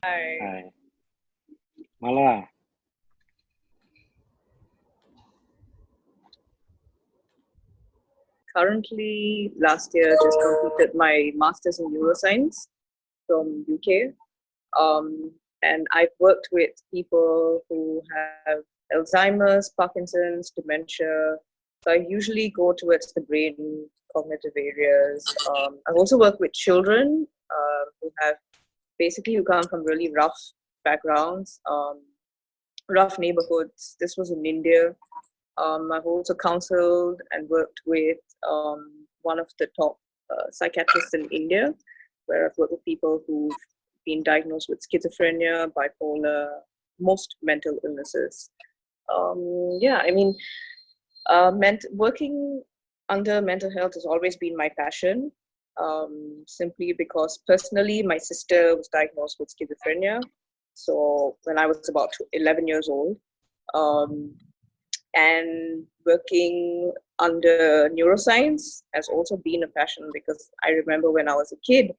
Hi. Malar. Currently, last year just completed my master's in neuroscience from UK. And I've worked with people who have Alzheimer's, Parkinson's, dementia. So I usually go towards the brain cognitive areas. I've also worked with children who have who come from really rough backgrounds, rough neighborhoods. This was in India. I've also counseled and worked with one of the top psychiatrists in India, where I've worked with people who've been diagnosed with schizophrenia, bipolar, most mental illnesses. Working under mental health has always been my passion, simply because personally my sister was diagnosed with schizophrenia. So when I was about 11 years old, and working under neuroscience has also been a passion, because I remember when I was a kid,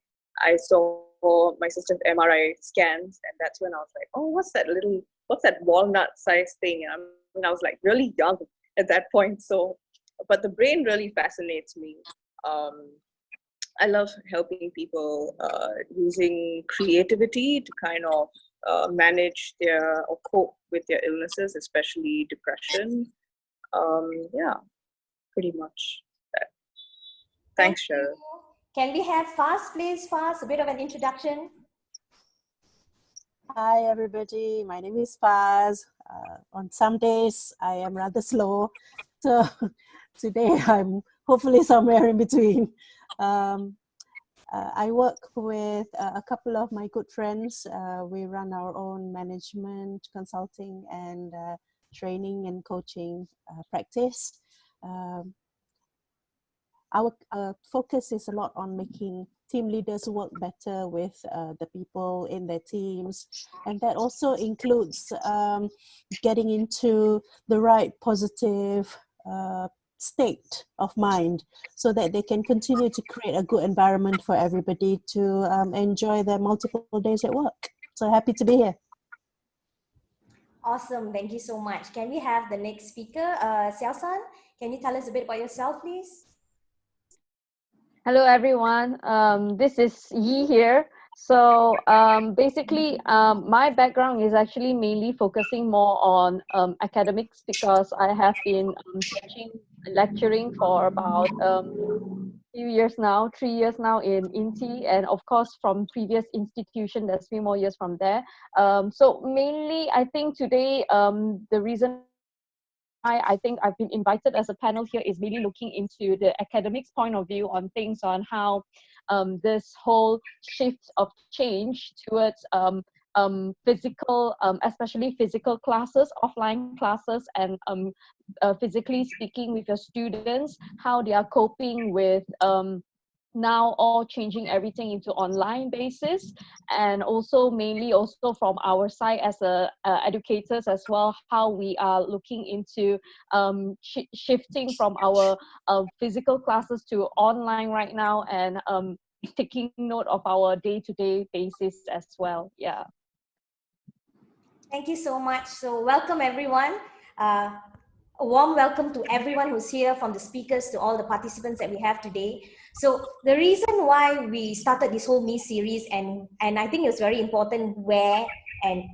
I saw my sister's MRI scans, and that's when I was like, oh, what's that walnut-sized thing? I was like really young at that point. So, but the brain really fascinates me. I love helping people using creativity to kind of manage or cope with their illnesses, especially depression. Pretty much that. Thanks, Cheryl. Can we have Faz, please? Faz, a bit of an introduction. Hi, everybody. My name is Faz. On some days, I am rather slow. So today, I'm hopefully somewhere in between. I work with a couple of my good friends. We run our own management, consulting, and training and coaching practice. Our focus is a lot on making team leaders work better with the people in their teams. And that also includes getting into the right positive state of mind so that they can continue to create a good environment for everybody to enjoy their multiple days at work. So happy to be here. Awesome, thank you so much. Can we have the next speaker, Xiao-san? Can you tell us a bit about yourself, please? Hello, everyone. This is Yi here. So basically, my background is actually mainly focusing more on academics, because I have been teaching, lecturing for about few years now, 3 years now in INTI, and of course from previous institution, there's 3 more years from there. So mainly, I think today, the reason I think I've been invited as a panel here is really looking into the academics point of view on things, on how this whole shift of change towards physical, especially physical classes, offline classes, and physically speaking with your students, how they are coping with now all changing everything into online basis, and also mainly also from our side as educators as well, how we are looking into shifting from our physical classes to online right now, and taking note of our day-to-day basis as well. Yeah. Thank you so much. So welcome everyone. A warm welcome to everyone who's here, from the speakers to all the participants that we have today. So the reason why we started this whole series, and I think it's very important where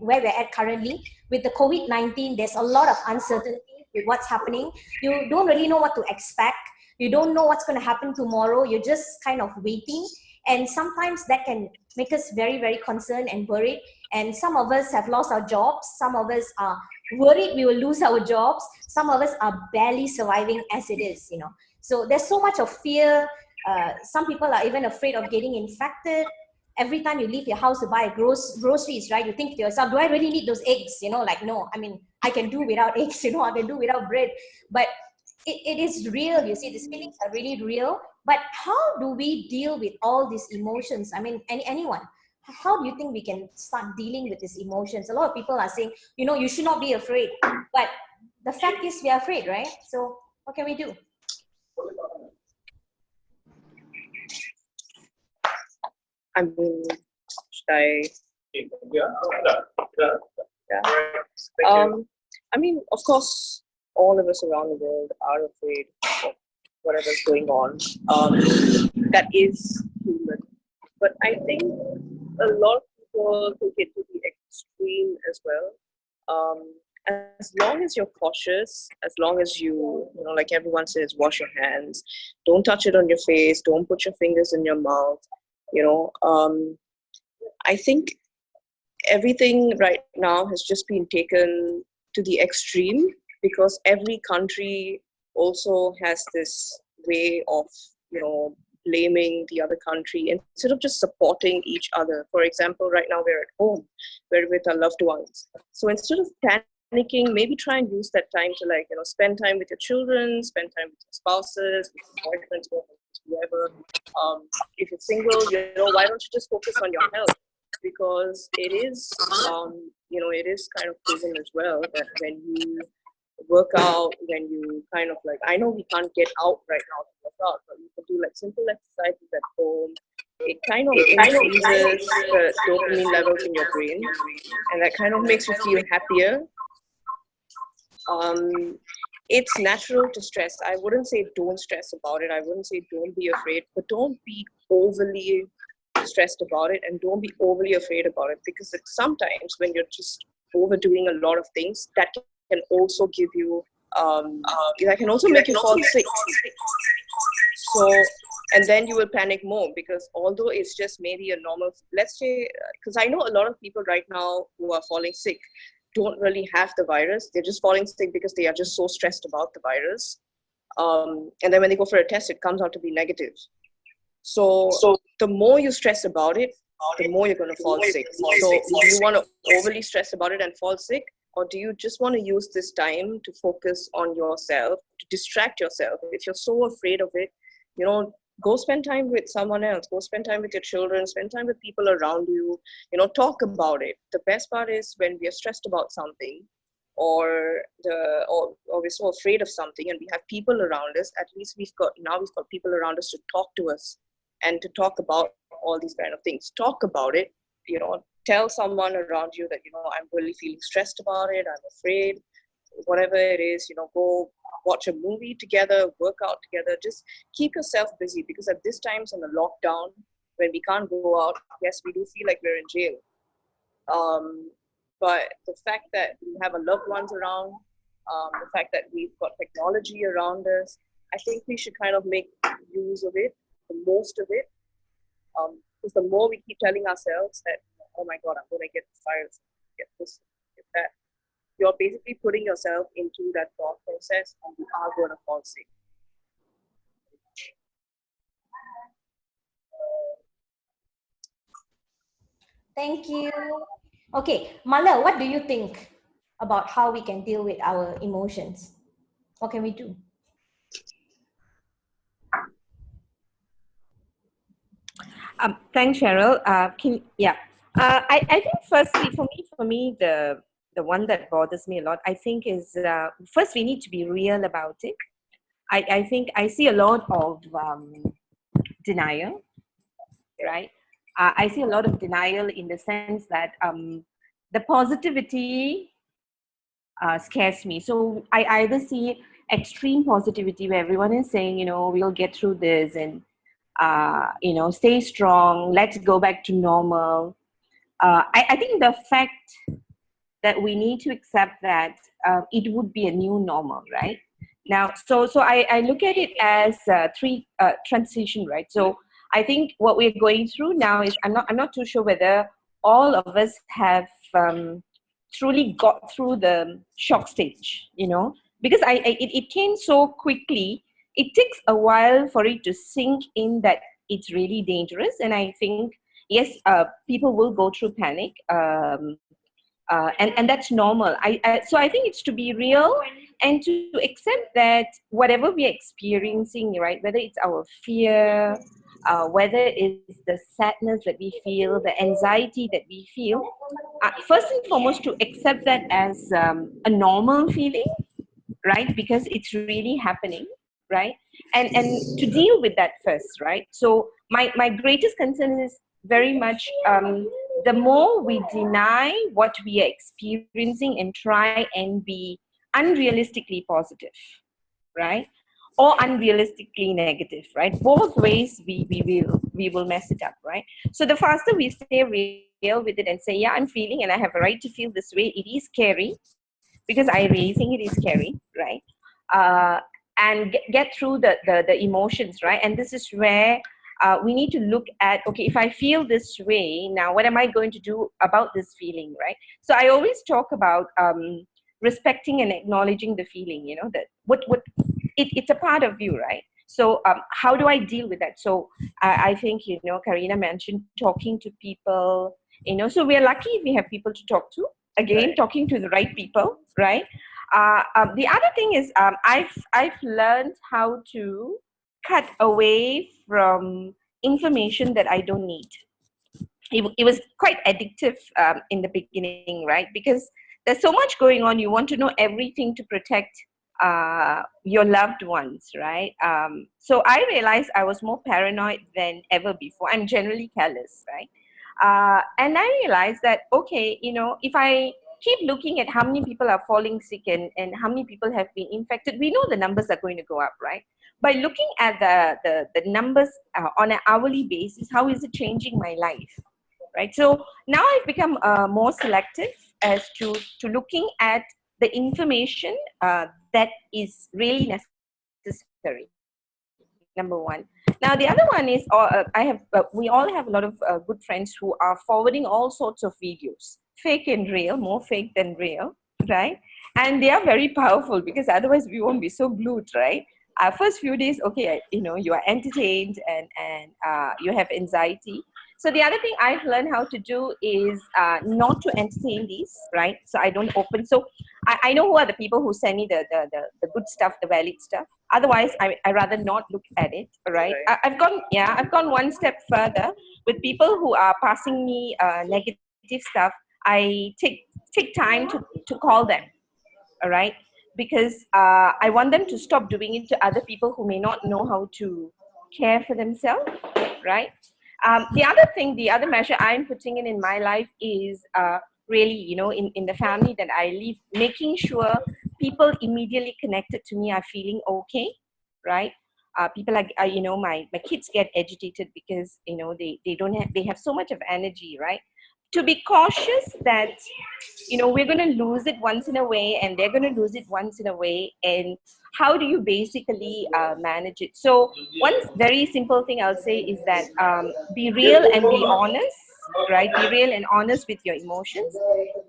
we're at currently with the COVID-19, there's a lot of uncertainty with what's happening. You don't really know what to expect. You don't know what's going to happen tomorrow. You're just kind of waiting. And sometimes that can make us very, very concerned and worried. And some of us have lost our jobs. Some of us are worried we will lose our jobs. Some of us are barely surviving as it is, you know. So there's so much of fear. Some people are even afraid of getting infected. Every time you leave your house to buy groceries, right, you think to yourself, do I really need those eggs? You know, like, no, I mean, I can do without eggs, you know, I can do without bread. But it is real, you see, these feelings are really real. But how do we deal with all these emotions? I mean, anyone, how do you think we can start dealing with these emotions? A lot of people are saying, you know, you should not be afraid. But the fact is we are afraid, right? So what can we do? I mean, should I I mean, of course, all of us around the world are afraid of whatever's going on. That is human. But I think a lot of people take it to the extreme as well. As long as you're cautious, as long as you know, like everyone says, wash your hands, don't touch it on your face, don't put your fingers in your mouth, I think everything right now has just been taken to the extreme because every country also has this way of, blaming the other country instead of just supporting each other. For example, right now we're at home, we're with our loved ones. So instead of panicking, maybe try and use that time to spend time with your children, spend time with your spouses, with your boyfriends, whoever. If you're single, why don't you just focus on your health? Because it is, it is kind of proven as well that when you work out, when you kind of I know we can't get out right now to work out, but you can do simple exercises at home. It kind of increases the dopamine levels in your brain, and that kind of makes you feel happier. It's natural to stress. I wouldn't say don't stress about it. I wouldn't say don't be afraid, but don't be overly stressed about it and don't be overly afraid about it, because sometimes when you're just overdoing a lot of things, that can also give you that can also make you fall sick. So, and then you will panic more, because although it's just maybe a normal, let's say, because I know a lot of people right now who are falling sick don't really have the virus. They're just falling sick because they are just so stressed about the virus. And then when they go for a test, it comes out to be negative. So the more you stress about it, the more you're going to fall sick. So do you want to overly stress about it and fall sick? Or do you just want to use this time to focus on yourself, to distract yourself? If you're so afraid of it, go spend time with someone else. Go spend time with your children. Spend time with people around you. Talk about it. The best part is when we are stressed about something, or we're so afraid of something, and we have people around us. At least we've got people around us to talk to us and to talk about all these kind of things. Talk about it. Tell someone around you that I'm really feeling stressed about it. I'm afraid. Whatever it is, go watch a movie together, work out together. Just keep yourself busy, because at this times in the lockdown, when we can't go out, yes, we do feel like we're in jail. But the fact that we have our loved ones around, the fact that we've got technology around us, I think we should kind of make use of it, the most of it. Because the more we keep telling ourselves that, oh my God, I'm going to get this virus, get this, get that, you're basically putting yourself into that thought process, and you are going to fall sick. Thank you. Okay, Malar, what do you think about how we can deal with our emotions? What can we do? Thanks, Cheryl. I think firstly, for me, the one that bothers me a lot, I think, is first we need to be real about it. I think I see a lot of denial, right? I see a lot of denial in the sense that the positivity scares me. So I either see extreme positivity where everyone is saying, we'll get through this, and stay strong, let's go back to normal. I think the fact that we need to accept that it would be a new normal, right? Now, so I look at it as three transition, right? So I think what we're going through now is, I'm not too sure whether all of us have truly got through the shock stage, because it came so quickly. It takes a while for it to sink in that it's really dangerous. And I think, yes, people will go through panic, and that's normal. So I think it's to be real and to accept that whatever we're experiencing, right, whether it's our fear, whether it's the sadness that we feel, the anxiety that we feel, first and foremost, to accept that as a normal feeling, right, because it's really happening, right, and to deal with that first, right. So my greatest concern is very much the more we deny what we are experiencing and try and be unrealistically positive, right? Or unrealistically negative, right? Both ways we will mess it up, right? So the faster we stay real with it and say, yeah, I'm feeling and I have a right to feel this way. It is scary because I really think it is scary, right? And get through the emotions, right? And this is where we need to look at, okay, if I feel this way, now what am I going to do about this feeling, right? So I always talk about respecting and acknowledging the feeling, you know, that it's a part of you, right? So how do I deal with that? So I think, you know, Karina mentioned talking to people, you know, so we're lucky if we have people to talk to. Again, Right. talking to the right people, right? The other thing is I've learned how to cut away from information that I don't need. It was quite addictive in the beginning, right? Because there's so much going on. You want to know everything to protect your loved ones, right? So I realized I was more paranoid than ever before. I'm generally careless, right? And I realized that, okay, you know, if I keep looking at how many people are falling sick and how many people have been infected, we know the numbers are going to go up, right? By looking at the numbers on an hourly basis, how is it changing my life, right? So now I've become more selective as to looking at the information that is really necessary. Number one. Now the other one is we all have a lot of good friends who are forwarding all sorts of videos, fake and real, more fake than real, right? And they are very powerful because otherwise we won't be so glued, right? First few days, okay, you know, you are entertained and you have anxiety. So the other thing I've learned how to do is not to entertain these, right? So I don't open. So I know who are the people who send me the good stuff, the valid stuff. Otherwise, I rather not look at it, right? I've gone one step further with people who are passing me negative stuff. I take time to call them, all right? Because I want them to stop doing it to other people who may not know how to care for themselves, right? The other measure I'm putting in my life is really, you know, in the family that I live, making sure people immediately connected to me are feeling okay, right? People are, you know, my kids get agitated because, you know, they have so much of energy, right? To be cautious that, you know, we're going to lose it once in a way and they're going to lose it once in a way, and how do you basically manage it? So one very simple thing I'll say is that be real and be honest, right? Be real and honest with your emotions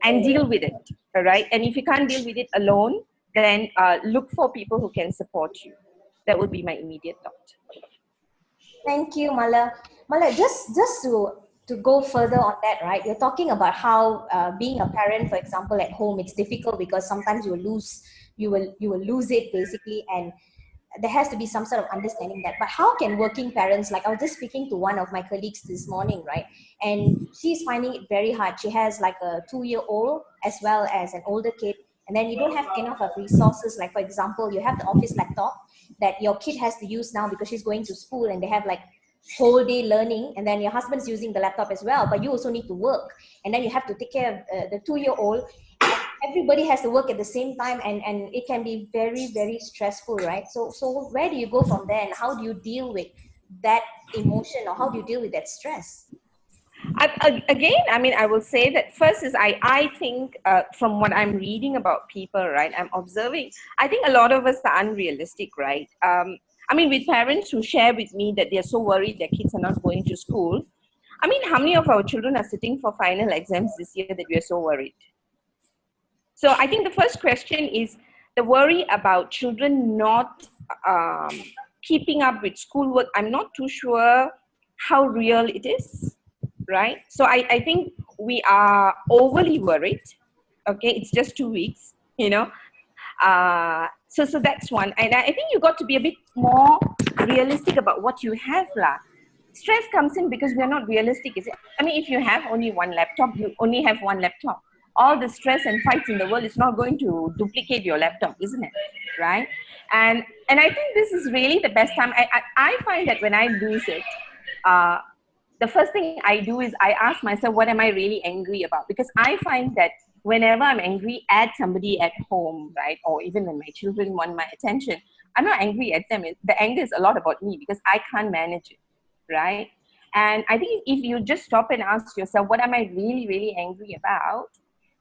and deal with it, all right? And if you can't deal with it alone, then look for people who can support you. That would be my immediate thought. Thank you, Mala. Mala, just to go further on that, right? You're talking about how being a parent, for example, at home, it's difficult because sometimes you will lose it basically, and there has to be some sort of understanding that. But how can working parents, like I was just speaking to one of my colleagues this morning, right? And she's finding it very hard. She has like a 2-year-old as well as an older kid. And then you don't have enough of resources. Like, for example, you have the office laptop that your kid has to use now because she's going to school and they have like whole day learning, and then your husband's using the laptop as well, but you also need to work, and then you have to take care of the 2-year-old. Everybody has to work at the same time, and it can be very, very stressful, right? So where do you go from there, and how do you deal with that emotion, or how do you deal with that stress? Again, I mean, I will say that first is I think from what I'm reading about people, right, I'm observing, I think a lot of us are unrealistic, right? I mean, with parents who share with me that they're so worried their kids are not going to school. I mean, how many of our children are sitting for final exams this year that we're so worried? So I think the first question is the worry about children not keeping up with schoolwork. I'm not too sure how real it is, right? So I think we are overly worried. Okay, it's just 2 weeks, you know. So that's one. And I think you got to be a bit more realistic about what you have, lah. Stress comes in because we are not realistic, is it? I mean, if you have only one laptop, you only have one laptop. All the stress and fights in the world is not going to duplicate your laptop, isn't it? Right? And I think this is really the best time. I find that when I lose it, the first thing I do is I ask myself, what am I really angry about? Because I find that whenever I'm angry at somebody at home, right, or even when my children want my attention, I'm not angry at them. The anger is a lot about me because I can't manage it, right? And I think if you just stop and ask yourself, what am I really, really angry about?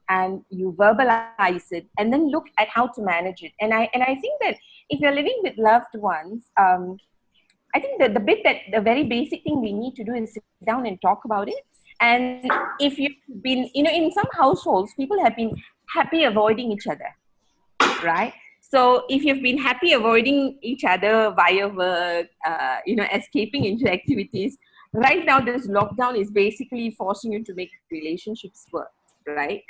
And you verbalize it and then look at how to manage it. And I think that if you're living with loved ones, I think that the very basic thing we need to do is sit down and talk about it. And if you've been, in some households, people have been happy avoiding each other, right? So if you've been happy avoiding each other via work, escaping into activities, right now this lockdown is basically forcing you to make relationships work, right?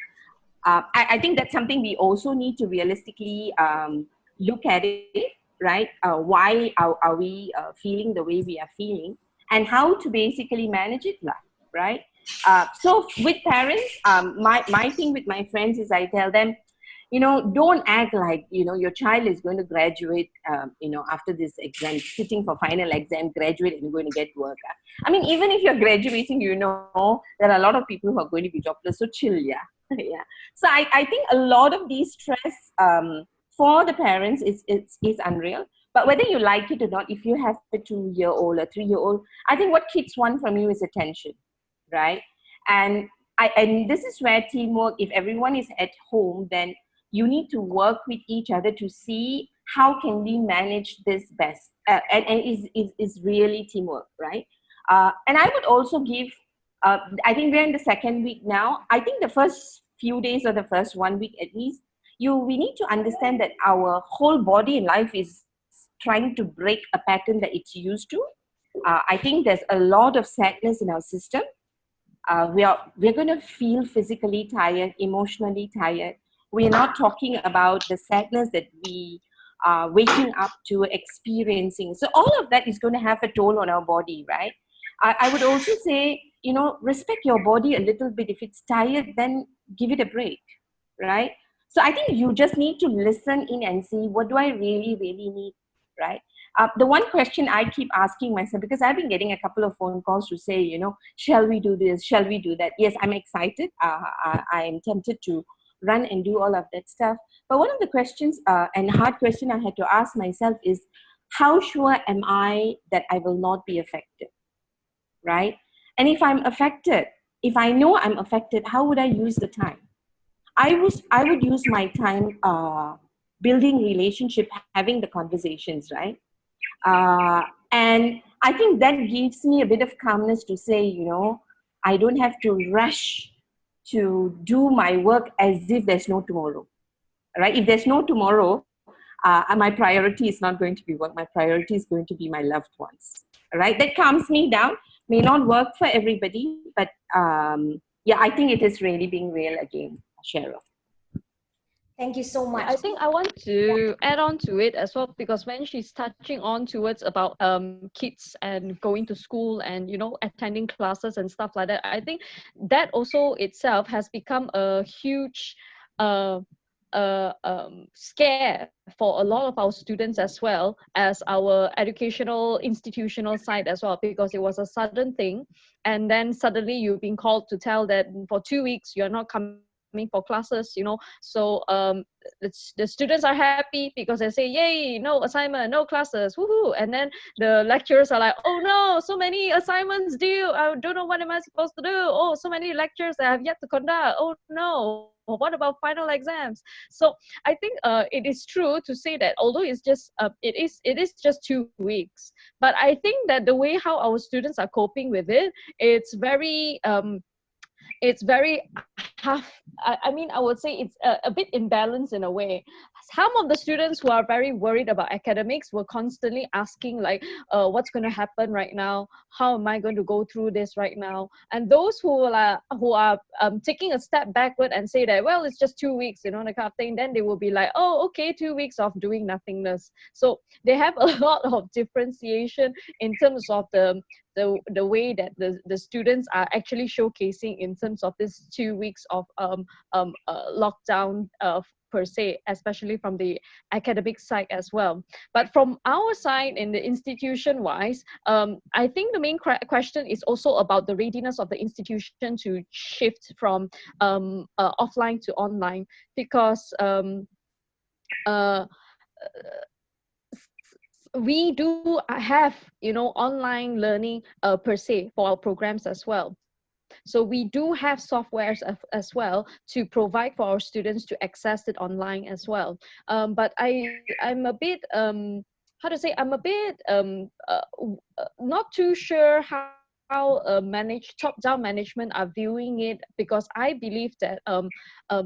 I think that's something we also need to realistically look at it, right? Why are we feeling the way we are feeling, and how to basically manage it, right? So with parents, my thing with my friends is I tell them, don't act like, your child is going to graduate, after this exam, sitting for final exam, graduate and going to get work. I mean, even if you're graduating, there are a lot of people who are going to be jobless, so chill, yeah. Yeah. So I think a lot of these stress for the parents is unreal. But whether you like it or not, if you have a 2-year-old or 3-year-old, I think what kids want from you is attention, right? And this is where teamwork, if everyone is at home, then you need to work with each other to see how can we manage this best. And is really teamwork, right? And I would also give, I think we're in the second week now. I think the first few days or the first 1 week at least, we need to understand that our whole body in life is trying to break a pattern that it's used to. I think there's a lot of sadness in our system. We're going to feel physically tired, emotionally tired. We're not talking about the sadness that we are waking up to experiencing. So all of that is going to have a toll on our body, right? I would also say, respect your body a little bit. If it's tired, then give it a break, right? So I think you just need to listen in and see, what do I really, really need, right? The one question I keep asking myself, because I've been getting a couple of phone calls to say, shall we do this? Shall we do that? Yes, I'm excited. I am tempted to run and do all of that stuff. But one of the questions and hard question I had to ask myself is, how sure am I that I will not be affected, right? And if I'm affected, if I know I'm affected, how would I use the time? I would use my time building relationship, having the conversations, right? And I think that gives me a bit of calmness to say, I don't have to rush to do my work as if there's no tomorrow, right? If there's no tomorrow, my priority is not going to be work. My priority is going to be my loved ones, right? That calms me down. May not work for everybody, but yeah, I think it is really being real again, Cheryl. Thank you so much. I think I want to add on to it as well, because when she's touching on towards about kids and going to school and attending classes and stuff like that, I think that also itself has become a huge scare for a lot of our students as well as our educational institutional side as well, because it was a sudden thing, and then suddenly you've been called to tell that for 2 weeks you're not coming for classes, so the students are happy because they say, yay, no assignment, no classes, woohoo, and then the lecturers are like, oh no, so many assignments due, I don't know what am I supposed to do, oh, so many lectures I have yet to conduct, oh no, what about final exams? So I think it is true to say that although it's just it is just 2 weeks, but I think that the way how our students are coping with it, it's very half, I mean, I would say it's a bit imbalanced in a way. Some of the students who are very worried about academics were constantly asking like, what's going to happen right now? How am I going to go through this right now? And those who are taking a step backward and say that, well, it's just 2 weeks, that kind of thing, then they will be like, oh, okay, 2 weeks of doing nothingness. So they have a lot of differentiation in terms of the the way that the students are actually showcasing in terms of this 2 weeks of lockdown per se, especially from the academic side as well. But from our side, in the institution wise, I think the main question is also about the readiness of the institution to shift from offline to online, because we do have, online learning per se for our programs as well. So we do have softwares as well to provide for our students to access it online as well. But I'm a bit how to say, I'm a bit not too sure how top-down management are viewing it, because I believe that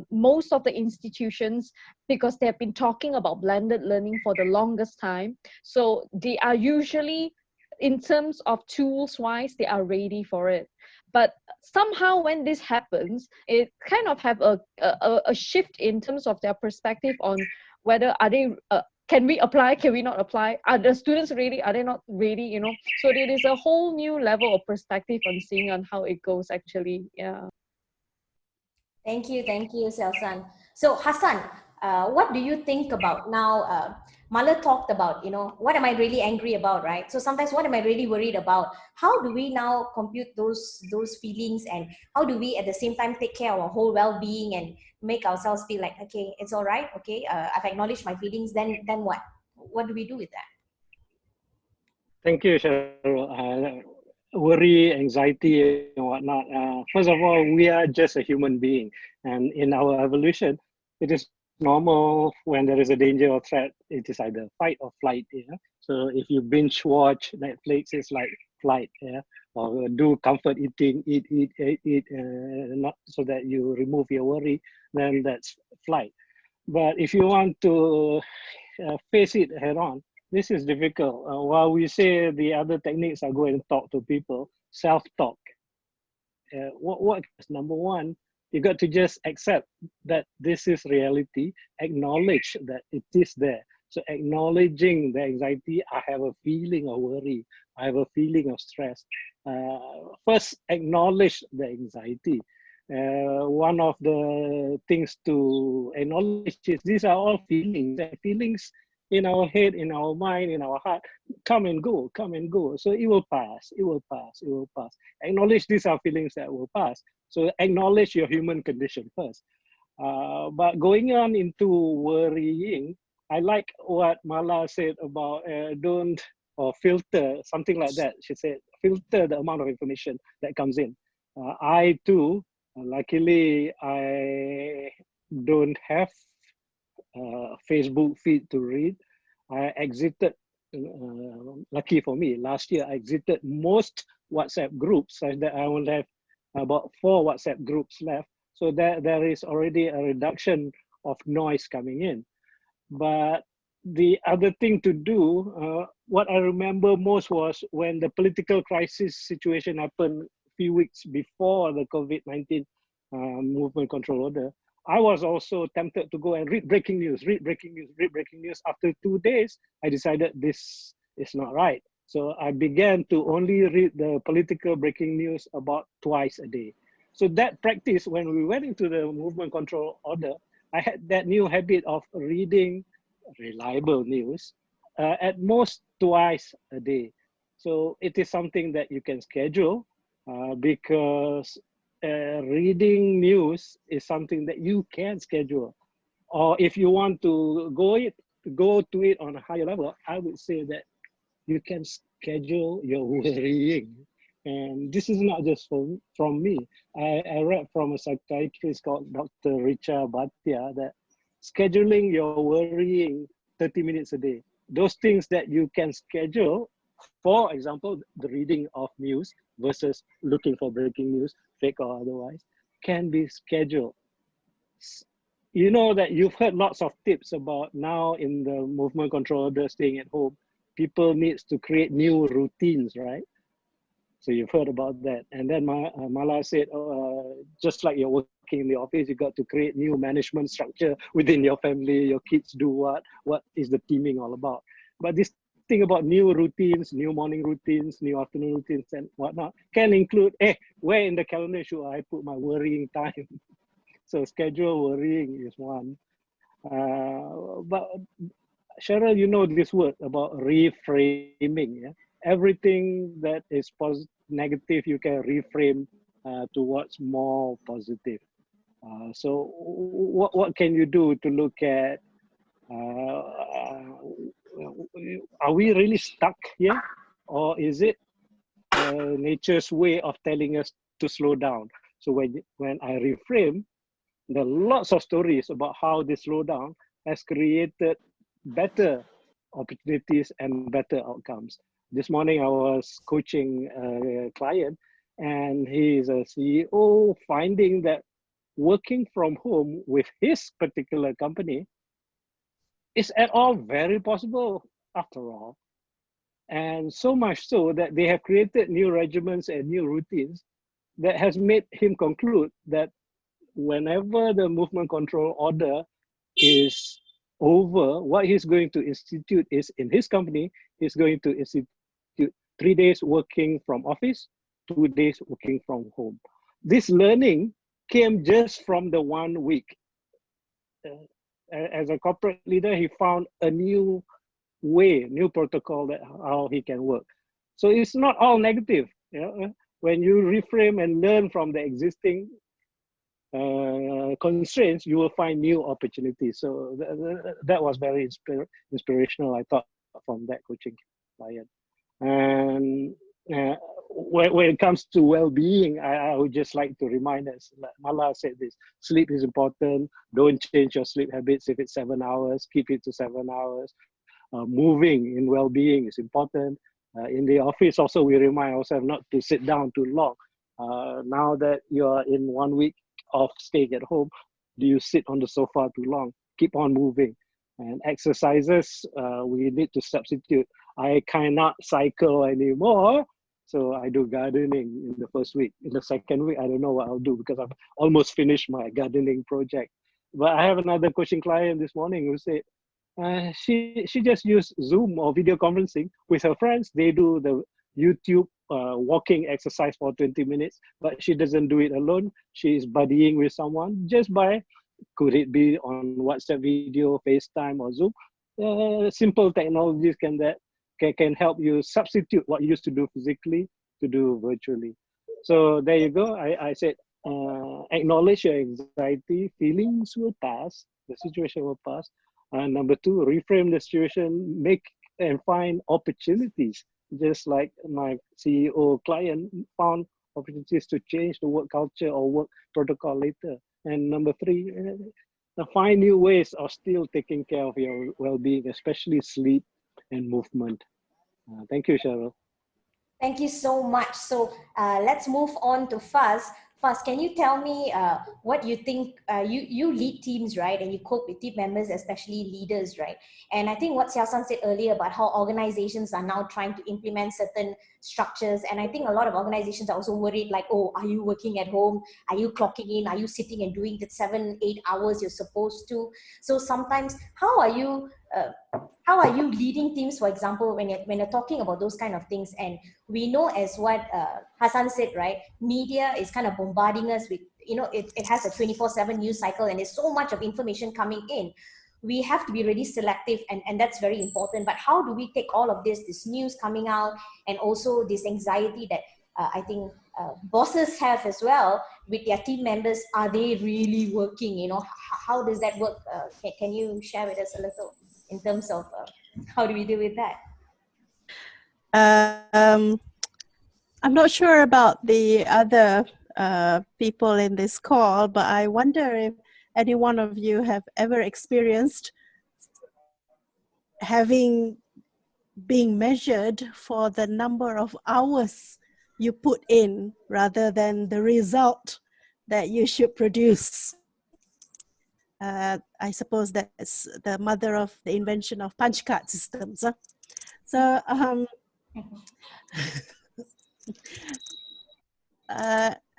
most of the institutions, because they have been talking about blended learning for the longest time, so they are usually, in terms of tools wise, they are ready for it. But somehow when this happens, it kind of have a shift in terms of their perspective on whether are they can we apply, can we not apply, are the students ready, are they not ready, so there is a whole new level of perspective on seeing on how it goes actually. Yeah. Thank you, Selsan. So Hassan, what do you think about now? Malar talked about, what am I really angry about, right? So sometimes, what am I really worried about? How do we now compute those feelings, and how do we at the same time take care of our whole well-being and make ourselves feel like, okay, it's all right, okay, I've acknowledged my feelings. Then what? What do we do with that? Thank you, Cheryl. Worry, anxiety, and whatnot. First of all, we are just a human being, and in our evolution, it is normal when there is a danger or threat. It is either fight or flight. Yeah. So if you binge watch Netflix, it's like flight. Yeah. Or do comfort eating, eat, not so that you remove your worry, then that's flight. But if you want to face it head on, this is difficult. While we say the other techniques are go and talk to people, self-talk. What is number one? You got to just accept that this is reality, acknowledge that it is there. So acknowledging the anxiety, I have a feeling of worry, I have a feeling of stress. First, acknowledge the anxiety. One of the things to acknowledge is these are all feelings, and feelings in our head, in our mind, in our heart, come and go, come and go. So it will pass, it will pass, it will pass. Acknowledge these are feelings that will pass. So acknowledge your human condition first. But going on into worrying, I like what Malar said about don't, or filter, something like that. She said, filter the amount of information that comes in. I too, luckily, I don't have Facebook feed to read. I exited, lucky for me, last year I exited most WhatsApp groups, such that I will have about 4 WhatsApp groups left. So there is already a reduction of noise coming in. But the other thing to do, what I remember most was when the political crisis situation happened a few weeks before the COVID-19 movement control order. I was also tempted to go and read breaking news, read breaking news, read breaking news. After 2 days, I decided this is not right. So I began to only read the political breaking news about twice a day. So that practice, when we went into the movement control order, I had that new habit of reading reliable news at most twice a day. So it is something that you can schedule because reading news is something that you can schedule. Or if you want to go to it on a higher level, I would say that you can schedule your worrying. And this is not just from me. I read from a psychiatrist called Dr. Richa Bhatia that scheduling your worrying 30 minutes a day, those things that you can schedule, for example, the reading of news versus looking for breaking news, fake or otherwise, can be scheduled. You know that you've heard lots of tips about now in the movement control order, staying at home, people needs to create new routines, right? So you've heard about that. And then Malar said, just like you're working in the office, you got to create new management structure within your family. Your kids do what is the teaming all about? But these think about new routines, new morning routines, new afternoon routines, and whatnot. Can include, where in the calendar should I put my worrying time? So schedule worrying is one. But Cheryl, you know this word about reframing. Yeah? Everything that is negative, you can reframe towards more positive. So what can you do to look at, are we really stuck here? Or is it nature's way of telling us to slow down? So when I reframe, there are lots of stories about how this slowdown has created better opportunities and better outcomes. This morning I was coaching a client, and he is a CEO, finding that working from home with his particular company is at all very possible after all. And so much so that they have created new regimens and new routines that has made him conclude that whenever the movement control order is over, what he's going to institute is, in his company, he's going to institute 3 days working from office, 2 days working from home. This learning came just from the 1 week. As a corporate leader, he found a new way, new protocol that how he can work. So it's not all negative. You know? When you reframe and learn from the existing constraints, you will find new opportunities. So that was very inspirational, I thought, from that coaching client. And when it comes to well-being, I would just like to remind us, like Malar said this, sleep is important. Don't change your sleep habits. If it's 7 hours, keep it to 7 hours. Moving in well-being is important. In the office also, we remind ourselves not to sit down too long. Now that you're in 1 week of staying at home, do you sit on the sofa too long? Keep on moving. And exercises, we need to substitute. I cannot cycle anymore, so I do gardening in the first week. In the second week, I don't know what I'll do because I've almost finished my gardening project. But I have another coaching client this morning who said she just used Zoom or video conferencing with her friends. They do the YouTube walking exercise for 20 minutes, but she doesn't do it alone. She is buddying with someone just by, could it be on WhatsApp video, FaceTime, or Zoom? Simple technologies can help you substitute what you used to do physically to do virtually. So there you go. I said, acknowledge your anxiety. Feelings will pass. The situation will pass. Number two, reframe the situation. Make and find opportunities. Just like my CEO client found opportunities to change the work culture or work protocol later. And number three, find new ways of still taking care of your well-being, especially sleep and movement. Thank you, Cheryl. Thank you so much. So let's move on to Faz. Faz, can you tell me what you think? You lead teams, right? And you cope with team members, especially leaders, right? And I think what Xiaosan said earlier about how organizations are now trying to implement certain structures. And I think a lot of organizations are also worried like, oh, are you working at home? Are you clocking in? Are you sitting and doing the 7-8 hours you're supposed to? So sometimes, how are you leading teams, for example, when you're talking about those kind of things? And we know, as what Hassan said, right, media is kind of bombarding us with, it has a 24/7 news cycle, and there's so much of information coming in. We have to be really selective, and that's very important. But how do we take all of this news coming out, and also this anxiety that I think bosses have as well with their team members? Are they really working? How does that work? Can you share with us a little in terms of how do we deal with that? I'm not sure about the other people in this call, but I wonder if any one of you have ever experienced being measured for the number of hours you put in rather than the result that you should produce. I suppose that's the mother of the invention of punch card systems. Huh? So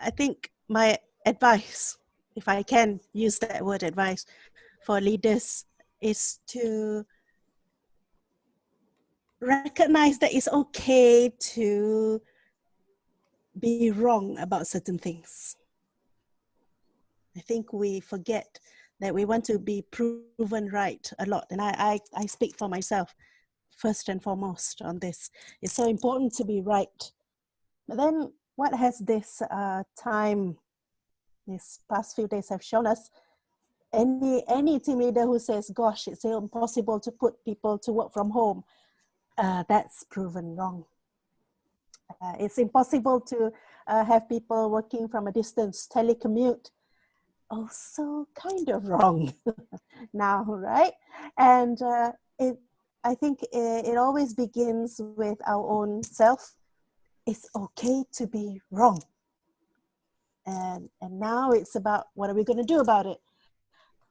I think my advice, if I can use that word advice, for leaders is to recognize that it's okay to be wrong about certain things. I think we forget that we want to be proven right a lot. And I speak for myself first and foremost on this. It's so important to be right. But then what has this these past few days have shown us, any team leader who says, gosh, it's impossible to put people to work from home, that's proven wrong. It's impossible to have people working from a distance, telecommute, also kind of wrong now, right? And I think it always begins with our own self. It's okay to be wrong. And now it's about what are we going to do about it?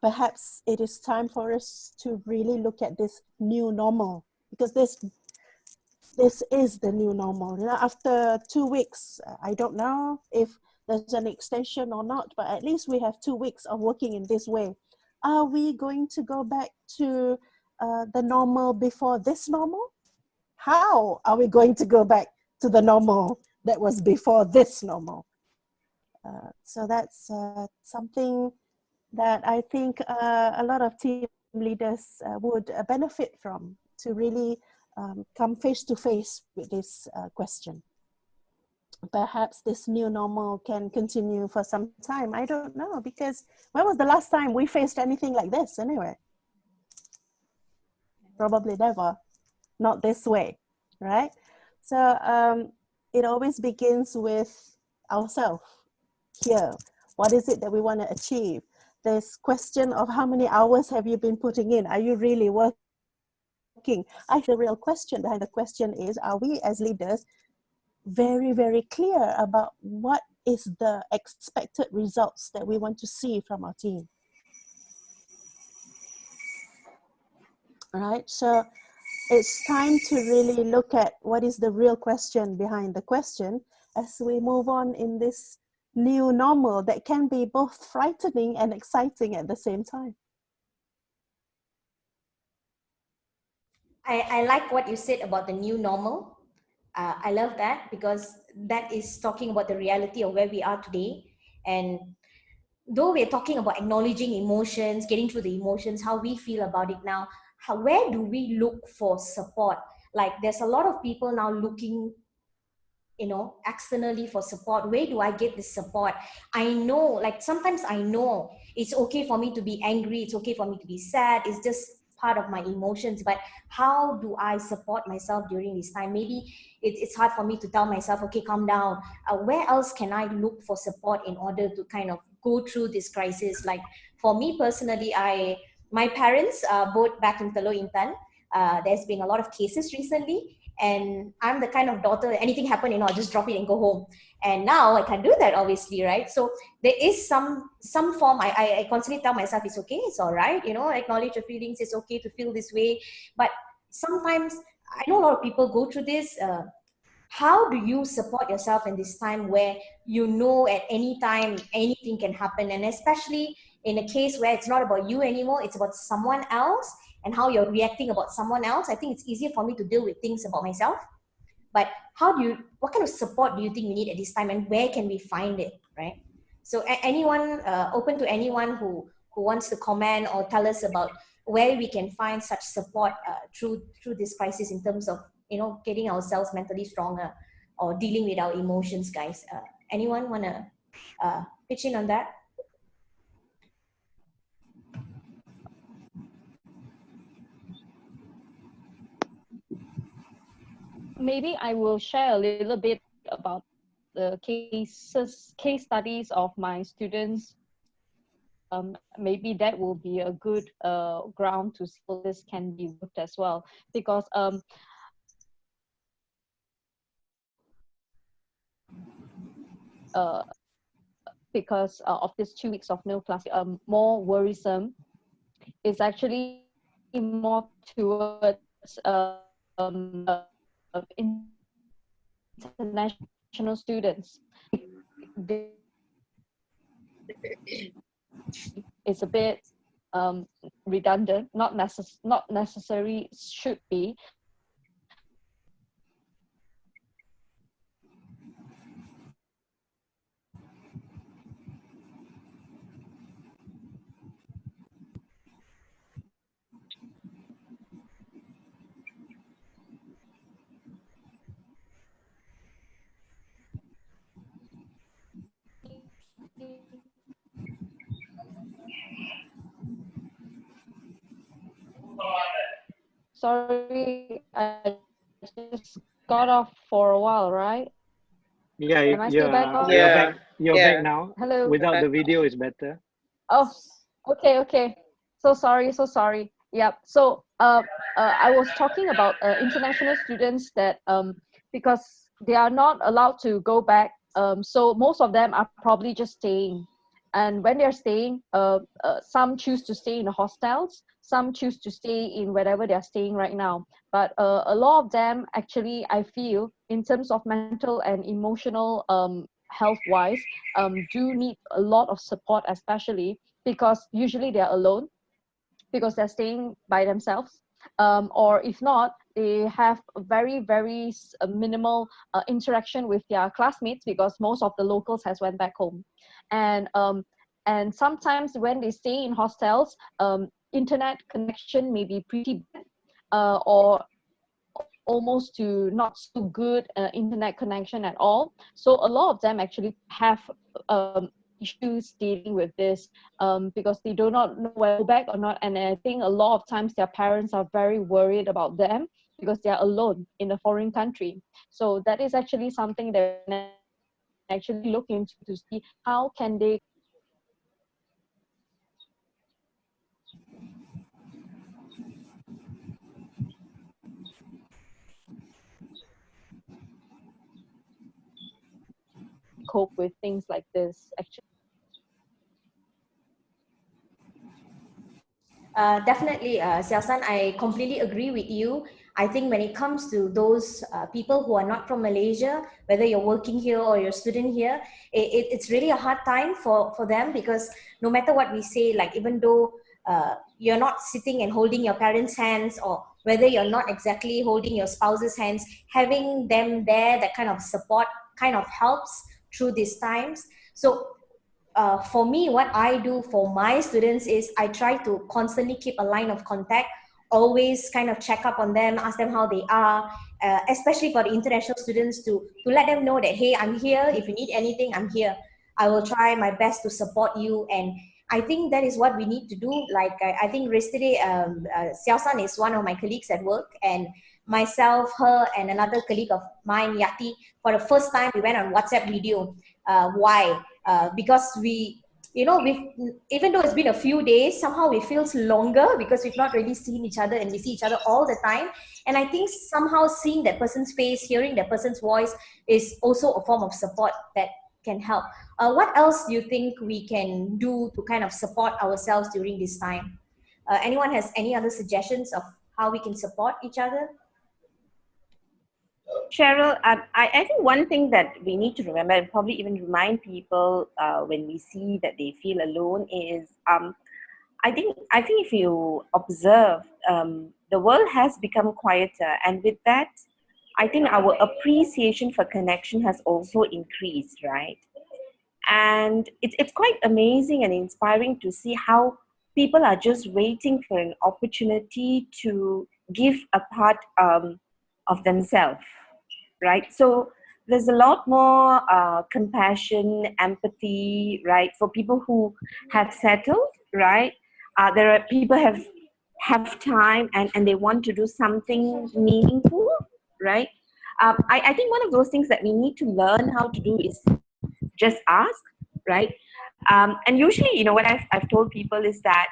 Perhaps it is time for us to really look at this new normal, because this is the new normal. You know, after 2 weeks, I don't know if there's an extension or not, but at least we have 2 weeks of working in this way. Are we going to go back to the normal before this normal? How are we going to go back to the normal that was before this normal? So that's something that I think a lot of team leaders would benefit from, to really come face to face with this question. Perhaps this new normal can continue for some time. I don't know, because when was the last time we faced anything like this anyway? Probably never, not this way, right? So it always begins with ourselves here. What is it that we want to achieve? This question of how many hours have you been putting in? Are you really working? I think the real question behind the question is, are we as leaders very, very clear about what is the expected results that we want to see from our team? All right, so it's time to really look at what is the real question behind the question as we move on in this new normal that can be both frightening and exciting at the same time. I like what you said about the new normal. I love that, because that is talking about the reality of where we are today. And though we're talking about acknowledging emotions, getting through the emotions, how we feel about it now, where do we look for support? Like, there's a lot of people now looking, externally for support. Where do I get this support? I know, like, sometimes I know it's okay for me to be angry, it's okay for me to be sad, it's just part of my emotions. But how do I support myself during this time? Maybe it's hard for me to tell myself, okay, calm down. Where else can I look for support in order to kind of go through this crisis? Like, for me personally, my parents are both back in Teluk Intan. There's been a lot of cases recently, and I'm the kind of daughter, anything happen, I'll just drop it and go home. And now I can't do that, obviously, right? So there is some form, I constantly tell myself, it's okay, it's all right, acknowledge your feelings, it's okay to feel this way. But sometimes, I know a lot of people go through this. How do you support yourself in this time where at any time anything can happen, and especially in a case where it's not about you anymore, it's about someone else, and how you're reacting about someone else? I think it's easier for me to deal with things about myself. But what kind of support do you think we need at this time, and where can we find it, right? So anyone, open to anyone who wants to comment or tell us about where we can find such support through this crisis, in terms of getting ourselves mentally stronger or dealing with our emotions, guys. Anyone want to pitch in on that? Maybe I will share a little bit about the case studies of my students. Maybe that will be a good ground to see how this can be worked as well, because of this 2 weeks of no class, more worrisome is actually more towards international students. It's a bit redundant, not necessary, should be, sorry, I just got off for a while, right? Yeah, Am I still back on? you're Yeah. back. You're back Yeah. now. Hello. Without the video is better. Oh, okay, okay. So sorry, so sorry. Yeah. So I was talking about international students that because they are not allowed to go back. So most of them are probably just staying. And when they're staying, some choose to stay in the hostels, some choose to stay in wherever they're staying right now. But a lot of them actually, I feel, in terms of mental and emotional health wise, do need a lot of support, especially because usually they're alone because they're staying by themselves, or if not, they have a very very minimal interaction with their classmates because most of the locals has went back home. And sometimes when they stay in hostels, internet connection may be pretty bad, or almost to not so good internet connection at all. So a lot of them actually have issues dealing with this, because they do not know whether to go back or not. And I think a lot of times their parents are very worried about them because they are alone in a foreign country. So that is actually something that we can actually look into to see how can they cope with things like this actually. Definitely, Xiaosan, I completely agree with you. I think when it comes to those people who are not from Malaysia, whether you're working here or you're a student here, it's really a hard time for them, because no matter what we say, like even though you're not sitting and holding your parents' hands, or whether you're not exactly holding your spouse's hands, having them there, that kind of support kind of helps through these times. So for me, what I do for my students is I try to constantly keep a line of contact, always kind of check up on them, ask them how they are, especially for the international students, to let them know that, hey, I'm here. If you need anything, I'm here. I will try my best to support you. And I think that is what we need to do. Like, I think yesterday, Xiao San is one of my colleagues at work, and myself, her, and another colleague of mine, Yati, for the first time, we went on WhatsApp video. Why? Because we, we've, even though it's been a few days, somehow it feels longer because we've not really seen each other, and we see each other all the time. And I think somehow seeing that person's face, hearing that person's voice is also a form of support that can help. What else do you think we can do to kind of support ourselves during this time? Anyone has any other suggestions of how we can support each other? Cheryl, I think one thing that we need to remember, and probably even remind people when we see that they feel alone, is I think if you observe, the world has become quieter, and with that, I think our appreciation for connection has also increased, right? And it's quite amazing and inspiring to see how people are just waiting for an opportunity to give a part of themselves, right? So there's a lot more compassion, empathy, right, for people who have settled, right? There are people have time, and they want to do something meaningful, right? I think one of those things that we need to learn how to do is just ask, right? And usually, what I've told people is that,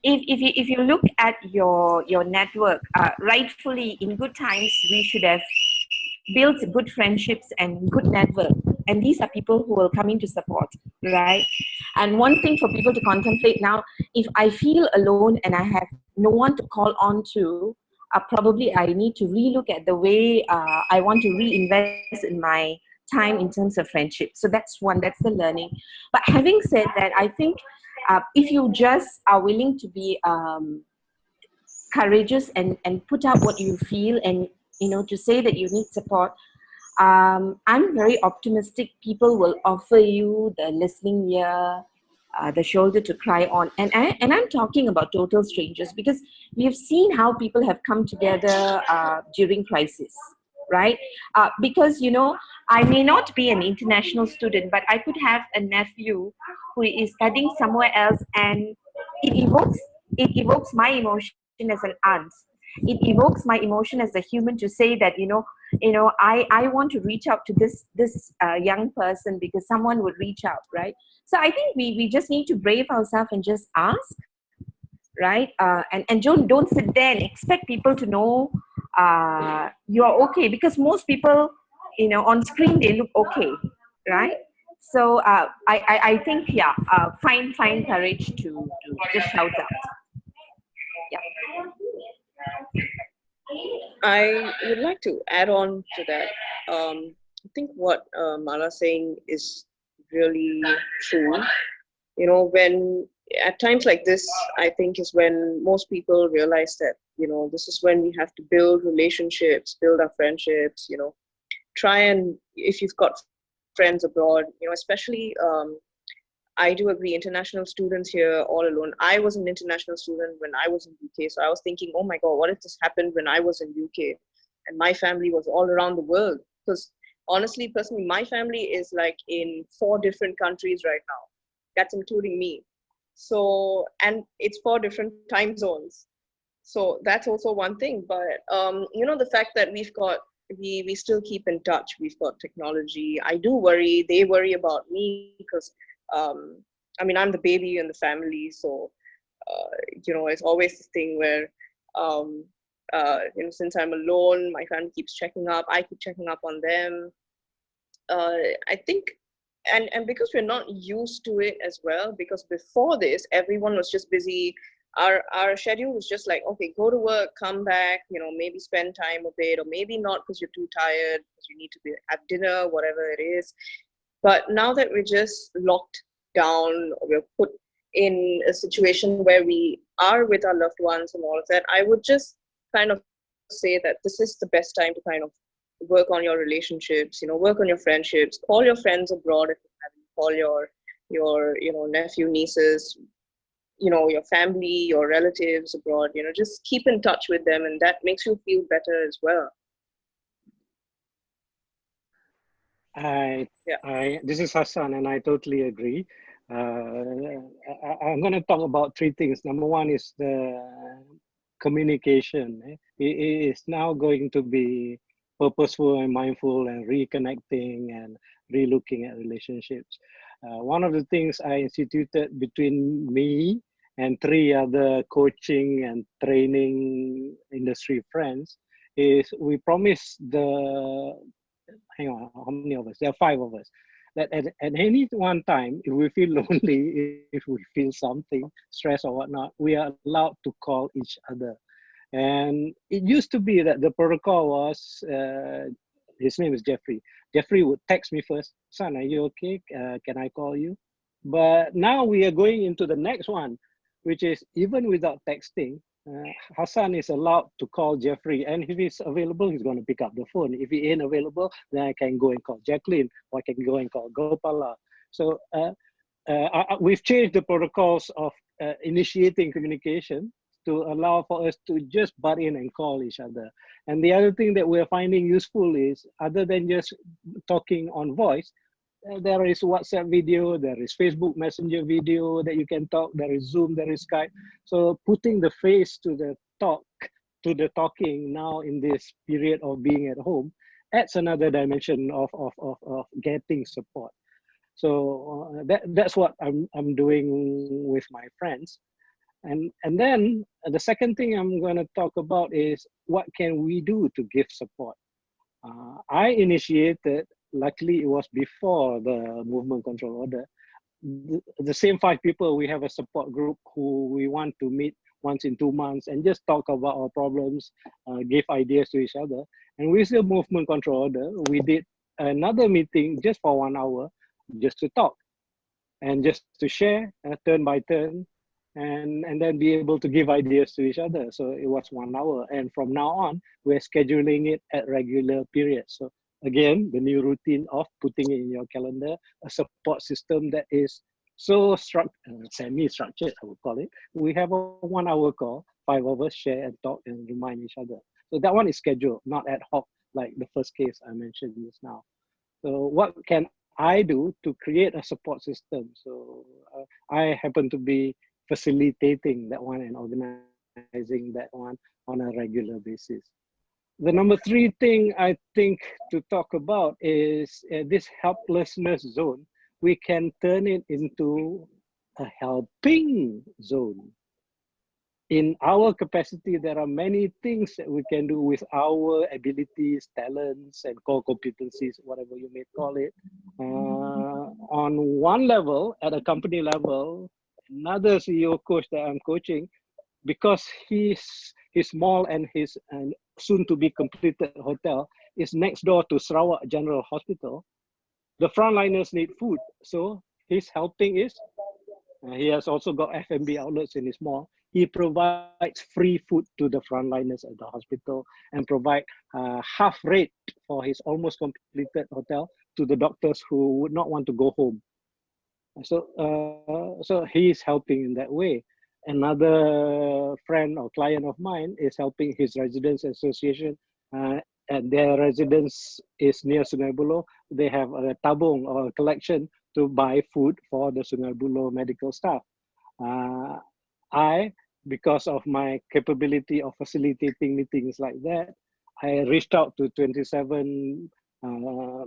if you look at your network, rightfully in good times we should have built good friendships and good network, and these are people who will come in to support, right? And one thing for people to contemplate now, if I feel alone and I have no one to call on to, probably I need to relook at the way I want to reinvest in my time in terms of friendship. So that's the learning. But having said that, I think if you just are willing to be courageous and put out what you feel, and to say that you need support, I'm very optimistic people will offer you the listening ear, the shoulder to cry on. And I'm talking about total strangers, because we have seen how people have come together during crisis, right? Because I may not be an international student, but I could have a nephew who is studying somewhere else, and it evokes my emotion as an aunt. It evokes my emotion as a human to say that, I want to reach out to this young person because someone would reach out, right? So I think we just need to brave ourselves and just ask, right? And don't sit there and expect people to know you're okay, because most people, on screen they look okay, right? So I think, yeah, find courage to just shout out. Yeah. I would like to add on to that. I think what Mala's saying is really true. When at times like this, I think is when most people realize that, this is when we have to build relationships, build our friendships, try and, if you've got friends abroad, especially, I do agree, international students here all alone. I was an international student when I was in UK. So I was thinking, oh my God, what if this happened when I was in UK and my family was all around the world? Because honestly, personally, my family is like in 4 different countries right now. That's including me. So, and it's 4 different time zones. So that's also one thing. But, the fact that we still keep in touch, we've got technology. I do worry, they worry about me because, I'm the baby in the family. So, it's always this thing where, since I'm alone, my family keeps checking up, I keep checking up on them. I think, and because we're not used to it as well, because before this, everyone was just busy. Our schedule was just like, okay, go to work, come back, maybe spend time a bit, or maybe not because you're too tired, because you need to be at dinner, whatever it is. But now that we're just locked down, we're put in a situation where we are with our loved ones and all of that, I would just kind of say that this is the best time to kind of work on your relationships, work on your friendships, call your friends abroad if you haven't, call your nephew, nieces, your family, your relatives abroad, just keep in touch with them, and that makes you feel better as well. This is Hassan, and I totally agree. I'm going to talk about 3 things. Number 1 is the communication. It is now going to be purposeful and mindful and reconnecting and relooking at relationships. One of the things I instituted between me and 3 other coaching and training industry friends is we promised hang on, how many of us? There are 5 of us. That at any one time, if we feel lonely, if we feel something, stress or whatnot, we are allowed to call each other. And it used to be that the protocol was, his name is Jeffrey. Jeffrey would text me first, son, are you okay? Can I call you? But now we are going into the next one, which is even without texting, Hassan is allowed to call Jeffrey, and if he's available, he's going to pick up the phone. If he ain't available, then I can go and call Jacqueline, or I can go and call Gopala. So we've changed the protocols of initiating communication to allow for us to just butt in and call each other. And the other thing that we're finding useful is, other than just talking on voice, there is WhatsApp video, there is Facebook Messenger video that you can talk, there is Zoom, there is Skype. So putting the face to the talking now in this period of being at home adds another dimension of getting support. So that's what I'm doing with my friends. And then the second thing I'm going to talk about is what can we do to give support. I initiated, luckily it was before the movement control order, the same 5 people, we have a support group who we want to meet once in 2 months and just talk about our problems, give ideas to each other. And with the movement control order, we did another meeting just for 1 hour, just to talk and just to share turn by turn, and then be able to give ideas to each other. So it was 1 hour, and from now on we're scheduling it at regular periods. So again, the new routine of putting it in your calendar, a support system that is so semi-structured, I would call it. We have a 1 hour call, 5 of us share and talk and remind each other. So that one is scheduled, not ad hoc like the first case I mentioned just now. So what can I do to create a support system? So I happen to be facilitating that one and organizing organizing that one on a regular basis. The number three thing I think to talk about is this helplessness zone. We can turn it into a helping zone. In our capacity, there are many things that we can do with our abilities, talents, and core competencies, whatever you may call it. On one level, at a company level, another CEO coach that I'm coaching, because he's small and his soon to be completed hotel is next door to Sarawak General Hospital, the frontliners need food. So his helping is, he has also got F&B outlets in his mall. He provides free food to the frontliners at the hospital and provide half rate for his almost completed hotel to the doctors who would not want to go home. So he is helping in that way. Another friend or client of mine is helping his residents association, and their residence is near Sungai Buloh. They have a tabung or a collection to buy food for the Sungai Buloh medical staff. Because of my capability of facilitating meetings like that, I reached out to 27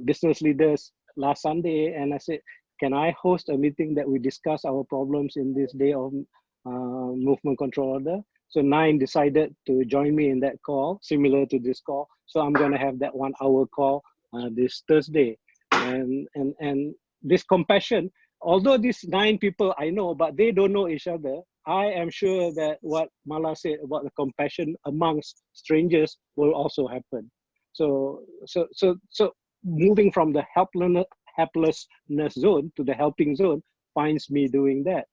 business leaders last Sunday, and I said, can I host a meeting that we discuss our problems in this day of movement control order? So 9 decided to join me in that call, similar to this call. So I'm going to have that 1 hour call this Thursday. And this compassion, although these 9 people I know, but they don't know each other, I am sure that what Malar said about the compassion amongst strangers will also happen. So moving from the helplessness zone to the helping zone finds me doing that.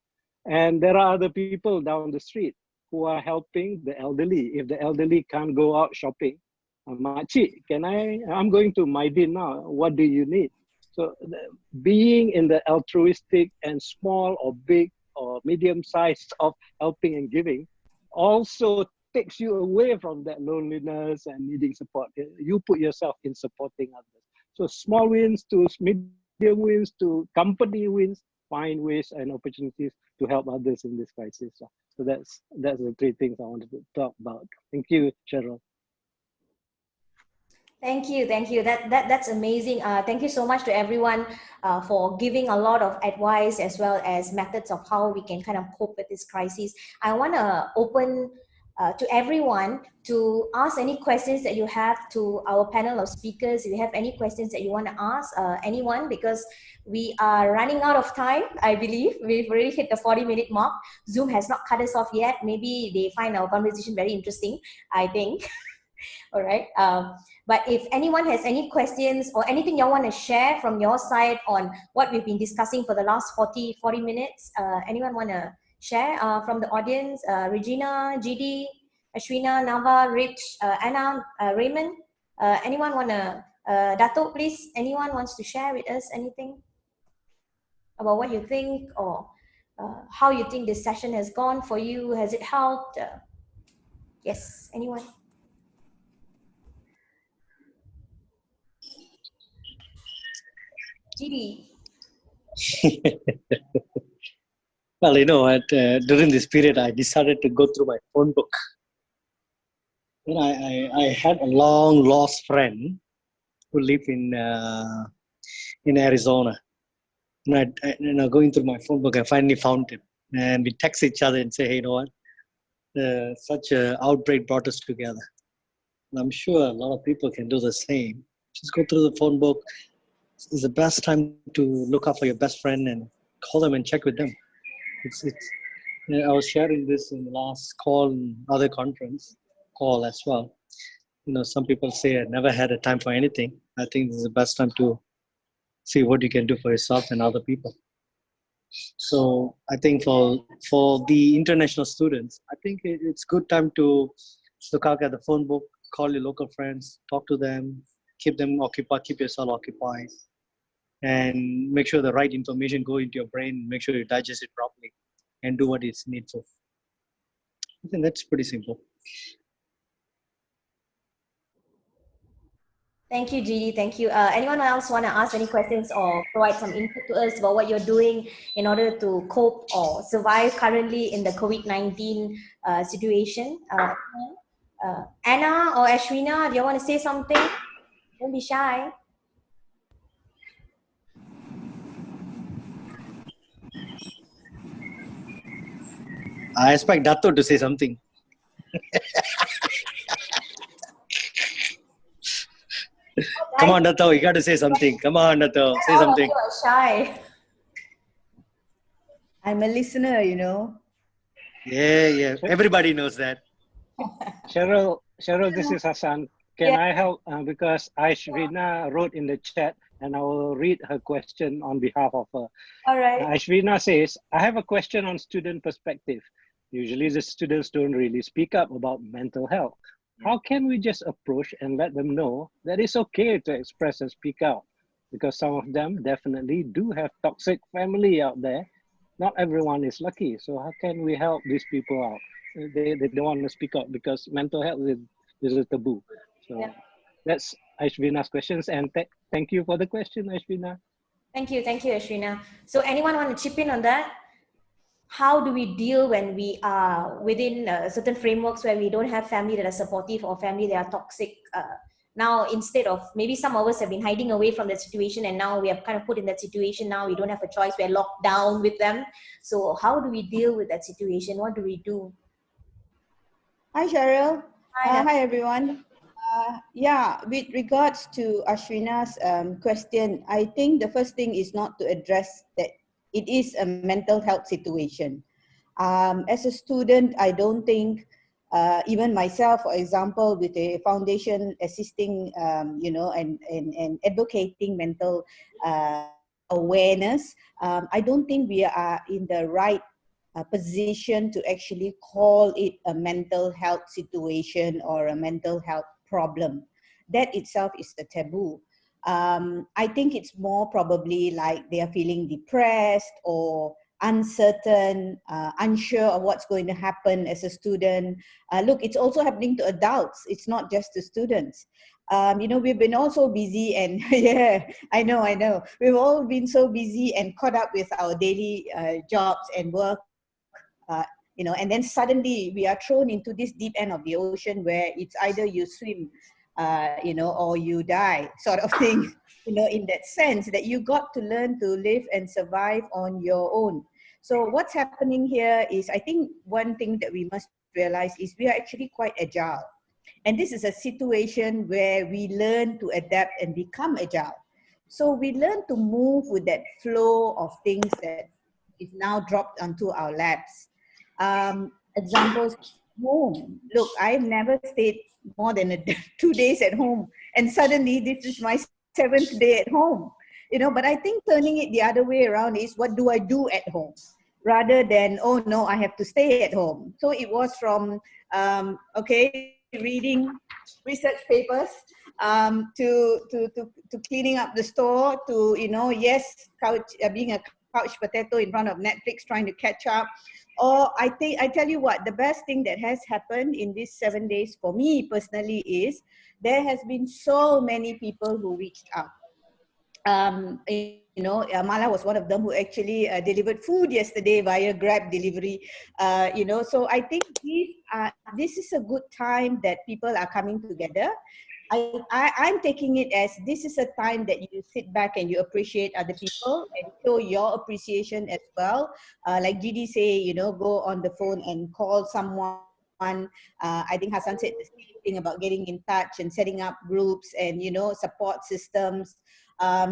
And there are other people down the street who are helping the elderly. If the elderly can't go out shopping, Makcik, I'm going to Maidin now, what do you need? So being in the altruistic and small or big or medium size of helping and giving also takes you away from that loneliness and needing support. You put yourself in supporting others. So small wins to medium wins to company wins, find ways and opportunities to help others in this crisis. So that's the 3 things I wanted to talk about. Thank you, Cheryl. Thank you. That's amazing. Thank you so much to everyone for giving a lot of advice as well as methods of how we can kind of cope with this crisis. I want to open to everyone to ask any questions that you have to our panel of speakers. If you have any questions that you want to ask anyone, because we are running out of time, I believe. We've already hit the 40-minute mark. Zoom has not cut us off yet. Maybe they find our conversation very interesting, I think. All right. But if anyone has any questions or anything you want to share from your side on what we've been discussing for the last 40 minutes, anyone want to share from the audience? Regina, GD, Ashwina, Nava, Rich, Anna, Raymond, anyone want to, Dato, please, anyone wants to share with us anything about what you think or how you think this session has gone for you? Has it helped? Yes, anyone? GD. Well, during this period, I decided to go through my phone book. And I had a long lost friend who lived in Arizona. And going through my phone book, I finally found him. And we text each other and say, hey, you know what? Such an outbreak brought us together. And I'm sure a lot of people can do the same. Just go through the phone book. It's the best time to look out for your best friend and call them and check with them. I was sharing this in the last call and other conference call as well. Some people say I never had a time for anything. I think this is the best time to see what you can do for yourself and other people. So I think for the international students, I think it's good time to look out at the phone book, call your local friends, talk to them, keep them occupied, keep yourself occupied, and make sure the right information go into your brain, make sure you digest it properly, and do what is needful. I think that's pretty simple. Thank you, GD. Thank you. Anyone else want to ask any questions or provide some input to us about what you're doing in order to cope or survive currently in the COVID-19 situation? Anna or Ashwina, do you want to say something? Don't be shy. I expect Dato to say something. Come on, Dato, you got to say something. Come on, Dato, say All of something. you are shy. I'm a listener, you know. Yeah. Everybody knows that. Cheryl, this is Hassan. Can I help? Because Ashwina wrote in the chat, and I will read her question on behalf of her. All right. Ashwina says, I have a question on student perspective. Usually the students don't really speak up about mental health. How can we just approach and let them know that it's okay to express and speak out? Because some of them definitely do have toxic family out there. Not everyone is lucky. So how can we help these people out? They don't want to speak out because mental health is a taboo. So that's Ashwina's questions. And thank you for the question, Ashwina. Thank you, Ashwina. So anyone want to chip in on that? How do we deal when we are within certain frameworks where we don't have family that are supportive or family that are toxic? Now, instead of, maybe some of us have been hiding away from that situation, and now we have kind of put in that situation. Now we don't have a choice. We're locked down with them. So how do we deal with that situation? What do we do? Hi, Cheryl. Hi, Hi everyone. Yeah, with regards to Ashwina's question, I think the first thing is not to address that it is a mental health situation. As a student, I don't think, even myself, for example, with a foundation assisting, you know, and advocating mental awareness, I don't think we are in the right position to actually call it a mental health situation or a mental health problem. That itself is a taboo. I think it's more probably like they are feeling depressed or uncertain, unsure of what's going to happen as a student. Look, it's also happening to adults. It's not just to students. You know, we've been all so busy and yeah, I know. We've all been so busy and caught up with our daily jobs and work. You know, and then suddenly we are thrown into this deep end of the ocean where it's either you swim, you know, or you die, sort of thing. You know, in that sense that you got to learn to live and survive on your own. So what's happening here is, I think one thing that we must realize is we are actually quite agile. And this is a situation where we learn to adapt and become agile. So we learn to move with that flow of things that is now dropped onto our laps. Examples, home. Look, I've never stayed more than 2 days at home, and suddenly this is my 7th day at home. You know, but I think turning it the other way around is, what do I do at home, rather than, oh no, I have to stay at home. So it was from okay, reading research papers, to cleaning up the store, to, you know, yes, being a couch potato in front of Netflix trying to catch up. Or I tell you what, the best thing that has happened in these 7 days for me personally is there has been so many people who reached out. You know, Mala was one of them who actually delivered food yesterday via Grab delivery. You know, so I think this is a good time that people are coming together. I'm taking it as this is a time that you sit back and you appreciate other people and show your appreciation as well. Like GD say, you know, go on the phone and call someone. I think Hassan said the same thing about getting in touch and setting up groups and, you know, support systems,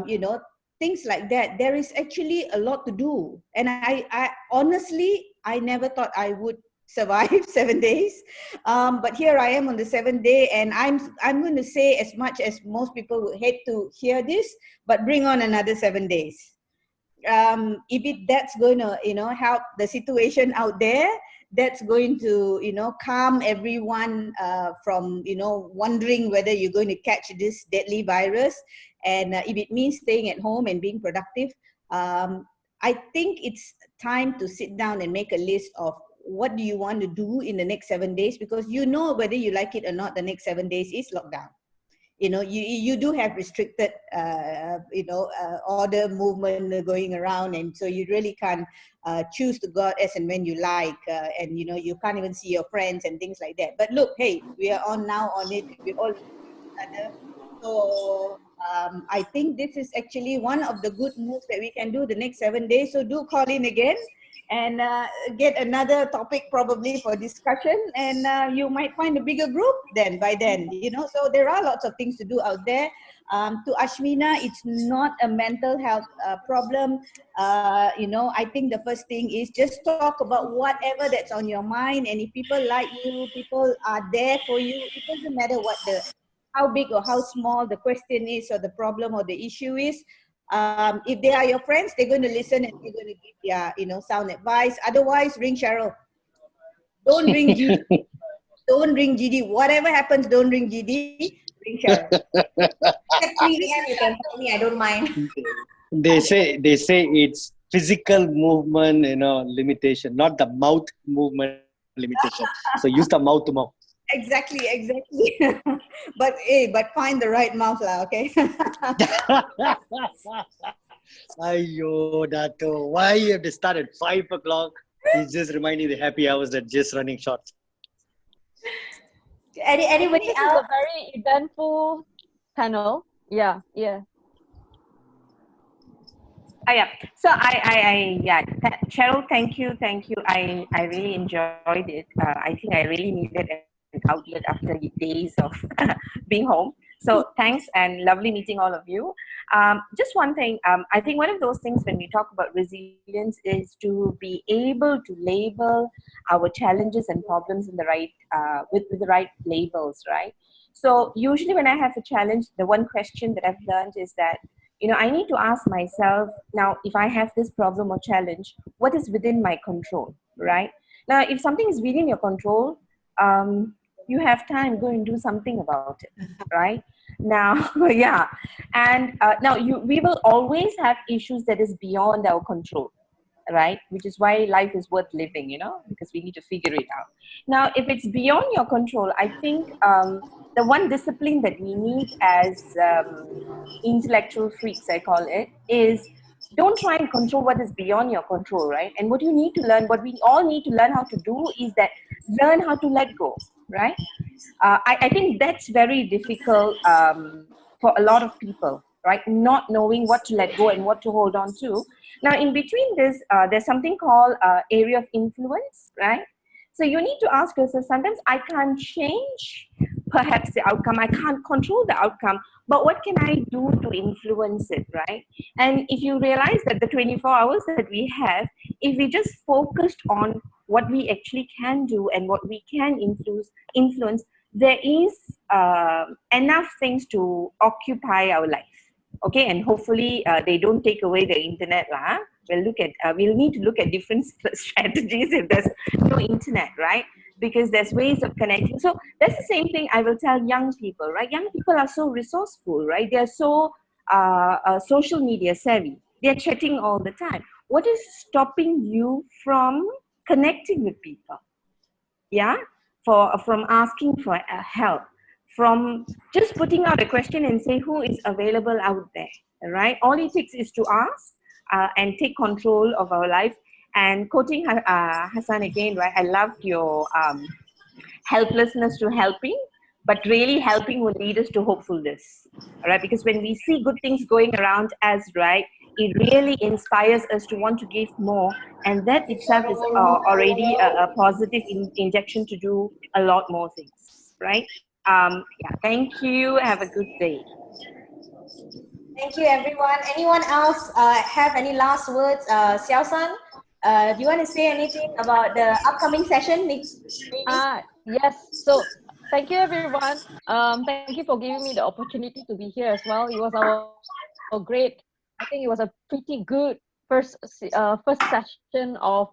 you know, things like that. There is actually a lot to do. And I honestly, I never thought I would survive 7 days, but here I am on the 7th day, and I'm going to say, as much as most people would hate to hear this, but bring on another 7 days. If that's going to, you know, help the situation out there, that's going to, you know, calm everyone from, you know, wondering whether you're going to catch this deadly virus, and if it means staying at home and being productive, I think it's time to sit down and make a list of what do you want to do in the next 7 days, because you know whether you like it or not, the next 7 days is lockdown. you do have restricted, order movement going around, and so you really can't choose to go out as and when you like, and you can't even see your friends and things like that. But look, hey, we are on now on it. We all look at each other. So I think this is actually one of the good moves that we can do the next 7 days. So do call in again and get another topic probably for discussion, and you might find a bigger group then by then. So there are lots of things to do out there. To Ashmina, it's not a mental health problem. I think the first thing is just talk about whatever that's on your mind, and if people like you, people are there for you. It doesn't matter how big or how small the question is, or the problem or the issue is. If they are your friends, they're going to listen and they're going to give their sound advice. Otherwise, ring Cheryl. Don't ring GD. Don't ring GD. Whatever happens, don't ring GD. Ring Cheryl. At 3 p.m. you can call me. I don't mind. They say it's physical movement, limitation, not the mouth movement limitation. So use the mouth to mouth. Exactly. but find the right mouth lah, okay? Ayyo, Dato, why you have to start at 5 o'clock? It's just reminding the happy hours that just running short. Anybody This is else? a very eventful panel. Yeah. Yeah. So Cheryl, thank you. I really enjoyed it. I think I really needed an outlet after days of being home. So thanks, and lovely meeting all of you. Just one thing, I think one of those things when we talk about resilience is to be able to label our challenges and problems in the right with the right labels, right? So usually when I have a challenge, the one question that I've learned is that I need to ask myself, now, if I have this problem or challenge, what is within my control, right? Now, if something is within your control, you have time, go and do something about it, right? Now, yeah. And now we will always have issues that is beyond our control, right? Which is why life is worth living, because we need to figure it out. Now, if it's beyond your control, I think the one discipline that we need as intellectual freaks, I call it, is don't try and control what is beyond your control, right? And what you need to learn, what we all need to learn how to do is that learn how to let go, right? I think that's very difficult for a lot of people, right? Not knowing what to let go and what to hold on to. Now, in between this, there's something called area of influence, right? So you need to ask yourself, sometimes I can't change perhaps the outcome, I can't control the outcome, but what can I do to influence it, right? And if you realize that the 24 hours that we have, if we just focused on what we actually can do and what we can influence, there is enough things to occupy our life. Okay, and hopefully they don't take away the internet lah. We'll need to look at different strategies if there's no internet, right? Because there's ways of connecting. So that's the same thing I will tell young people, right? Young people are so resourceful, right? They're so social media savvy. They're chatting all the time. What is stopping you from connecting with people? Yeah, from asking for help, from just putting out a question and say who is available out there, right? All it takes is to ask and take control of our life. And quoting Hassan again, right? I loved your helplessness to helping, but really helping will lead us to hopefulness, right? Because when we see good things going around us, right, it really inspires us to want to give more, and that itself is already a positive injection to do a lot more things, right? Yeah, thank you. Have a good day. Thank you, everyone. Anyone else have any last words? Xiao San, do you want to say anything about the upcoming session? Yes. So thank you, everyone. Thank you for giving me the opportunity to be here as well. It was our great. I think it was a pretty good first session of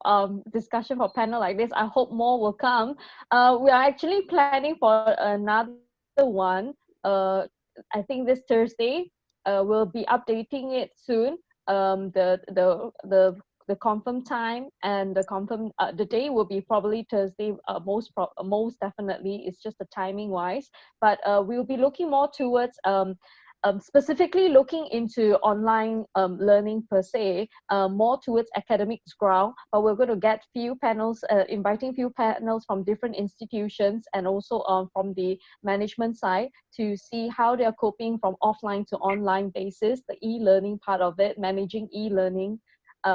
discussion for panel like this. I hope more will come. We are actually planning for another one. I think this Thursday. We'll be updating it soon. The the confirmed time and the confirmed the day will be probably Thursday. Most definitely, it's just the timing wise. But we'll be looking more towards specifically looking into online learning per se, more towards academics ground, but we're going to get few panels, inviting few panels from different institutions and also from the management side to see how they're coping from offline to online basis, the e-learning part of it, managing e-learning,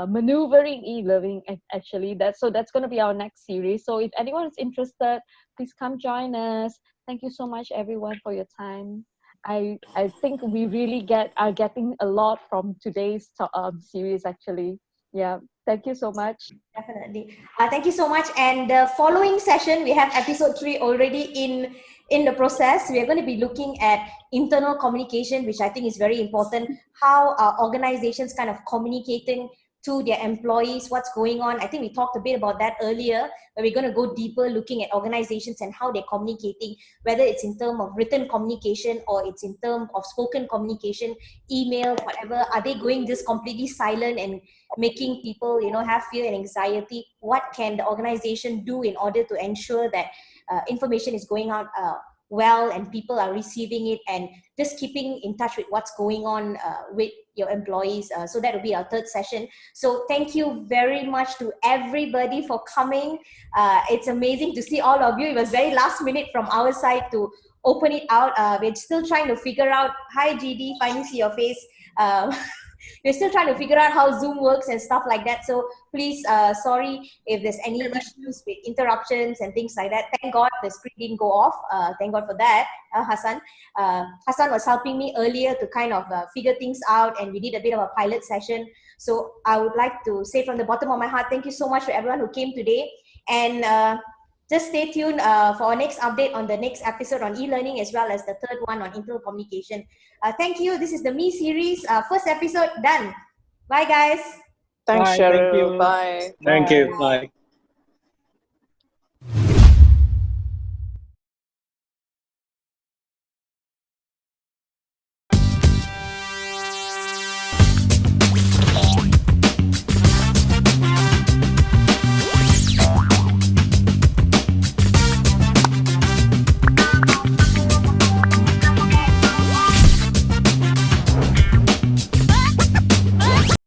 maneuvering e-learning actually. That's going to be our next series. So if anyone is interested, please come join us. Thank you so much everyone for your time. I think we really are getting a lot from today's series actually. Yeah, thank you so much. Definitely. Thank you so much. And the following session, we have episode 3 already in the process. We are going to be looking at internal communication, which I think is very important. How are organizations kind of communicating to their employees, what's going on. I think we talked a bit about that earlier, but we're going to go deeper looking at organizations and how they're communicating, whether it's in terms of written communication or it's in terms of spoken communication, email, whatever. Are they going just completely silent and making people, have fear and anxiety? What can the organization do in order to ensure that information is going out well and people are receiving it, and just keeping in touch with what's going on with your employees. So that will be our third session. So thank you very much to everybody for coming. It's amazing to see all of you. It was very last minute from our side to open it out. We're still trying to figure out, hi GD, finally see your face. We're still trying to figure out how Zoom works and stuff like that. So please, sorry if there's any issues with interruptions and things like that. Thank God the screen didn't go off. Thank God for that, Hassan. Hassan was helping me earlier to kind of figure things out, and we did a bit of a pilot session. So I would like to say from the bottom of my heart, thank you so much for everyone who came today. And just stay tuned for our next update on the next episode on e-learning, as well as the third one on internal communication. Thank you. This is the Me series. First episode done. Bye, guys. Thanks, Bye. Thank Cheryl. you. Bye. Thank you. Bye. Bye.